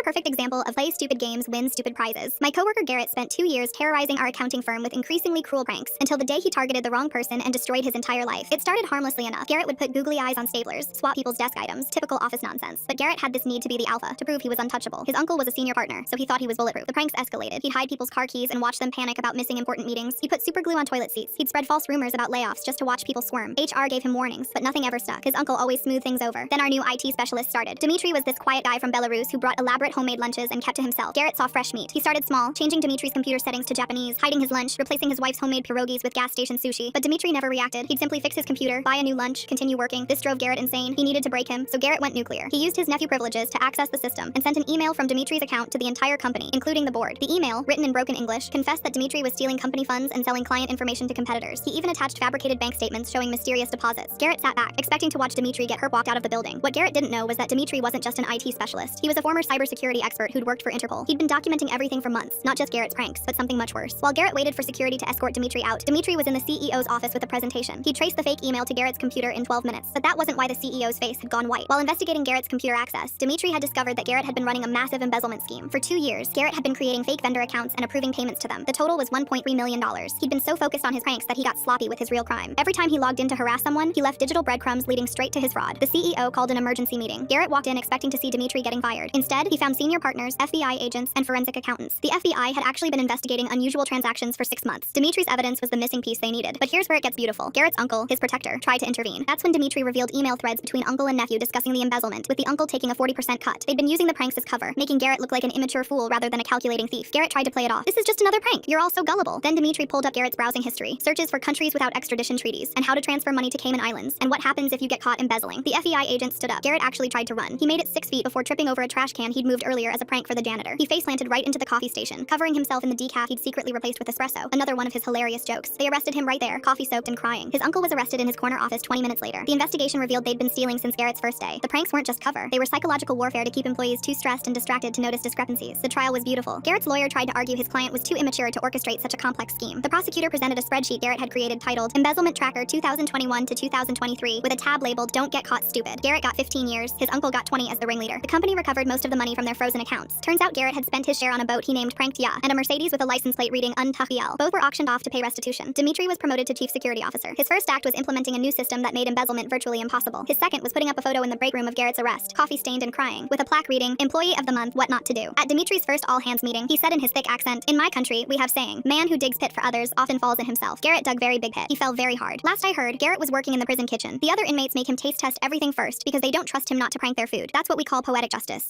Another perfect example of play stupid games, win stupid prizes. My coworker Garrett spent 2 years terrorizing our accounting firm with increasingly cruel pranks until the day he targeted the wrong person and destroyed his entire life. It started harmlessly enough. Garrett would put googly eyes on staplers, swap people's desk items, typical office nonsense. But Garrett had this need to be the alpha, to prove he was untouchable. His uncle was a senior partner, so he thought he was bulletproof. The pranks escalated. He'd hide people's car keys and watch them panic about missing important meetings. He'd put super glue on toilet seats. He'd spread false rumors about layoffs just to watch people squirm. HR gave him warnings, but nothing ever stuck. His uncle always smoothed things over. Then our new IT specialist started. Dimitri was this quiet guy from Belarus who brought elaborate homemade lunches and kept to himself. Garrett saw fresh meat. He started small, changing Dimitri's computer settings to Japanese, hiding his lunch, replacing his wife's homemade pierogies with gas station sushi. But Dimitri never reacted. He'd simply fix his computer, buy a new lunch, continue working. This drove Garrett insane. He needed to break him, so Garrett went nuclear. He used his nephew privileges to access the system and sent an email from Dimitri's account to the entire company, including the board. The email, written in broken English, confessed that Dimitri was stealing company funds and selling client information to competitors. He even attached fabricated bank statements showing mysterious deposits. Garrett sat back, expecting to watch Dimitri get walked out of the building. What Garrett didn't know was that Dimitri wasn't just an IT specialist. He was a former cybersecurity expert who'd worked for Interpol. He'd been documenting everything for months, not just Garrett's pranks, but something much worse. While Garrett waited for security to escort Dimitri out, Dimitri was in the CEO's office with a presentation. He traced the fake email to Garrett's computer in 12 minutes, but that wasn't why the CEO's face had gone white. While investigating Garrett's computer access, Dimitri had discovered that Garrett had been running a massive embezzlement scheme. For 2 years, Garrett had been creating fake vendor accounts and approving payments to them. The total was $1.3 million. He'd been so focused on his pranks that he got sloppy with his real crime. Every time he logged in to harass someone, he left digital breadcrumbs leading straight to his fraud. The CEO called an emergency meeting. Garrett walked in expecting to see Dimitri getting fired. Instead, he found senior partners, FBI agents, and forensic accountants. The FBI had actually been investigating unusual transactions for 6 months. Dimitri's evidence was the missing piece they needed. But here's where it gets beautiful. Garrett's uncle, his protector, tried to intervene. That's when Dimitri revealed email threads between uncle and nephew discussing the embezzlement, with the uncle taking a 40% cut. They'd been using the pranks as cover, making Garrett look like an immature fool rather than a calculating thief. Garrett tried to play it off. This is just another prank. You're all so gullible. Then Dimitri pulled up Garrett's browsing history, searches for countries without extradition treaties, and how to transfer money to Cayman Islands, and what happens if you get caught embezzling. The FBI agent stood up. Garrett actually tried to run. He made it 6 feet before tripping over a trash can he'd moved earlier as a prank for the janitor. He face-planted right into the coffee station, covering himself in the decaf he'd secretly replaced with espresso, another one of his hilarious jokes. They arrested him right there, coffee-soaked and crying. His uncle was arrested in his corner office 20 minutes later. The investigation revealed they'd been stealing since Garrett's first day. The pranks weren't just cover. They were psychological warfare to keep employees too stressed and distracted to notice discrepancies. The trial was beautiful. Garrett's lawyer tried to argue his client was too immature to orchestrate such a complex scheme. The prosecutor presented a spreadsheet Garrett had created titled Embezzlement Tracker 2021 to 2023 with a tab labeled Don't Get Caught Stupid. Garrett got 15 years, his uncle got 20 as the ringleader. The company recovered most of the money from their frozen accounts. Turns out Garrett had spent his share on a boat he named Pranked Ya, and a Mercedes with a license plate reading Untahiel. Both were auctioned off to pay restitution. Dimitri was promoted to chief security officer. His first act was implementing a new system that made embezzlement virtually impossible. His second was putting up a photo in the break room of Garrett's arrest, coffee-stained and crying, with a plaque reading, Employee of the Month, What Not to Do. At Dimitri's first all-hands meeting, he said in his thick accent, "In my country, we have saying, man who digs pit for others often falls in himself." Garrett dug very big pit. He fell very hard. Last I heard, Garrett was working in the prison kitchen. The other inmates make him taste test everything first because they don't trust him not to prank their food. That's what we call poetic justice.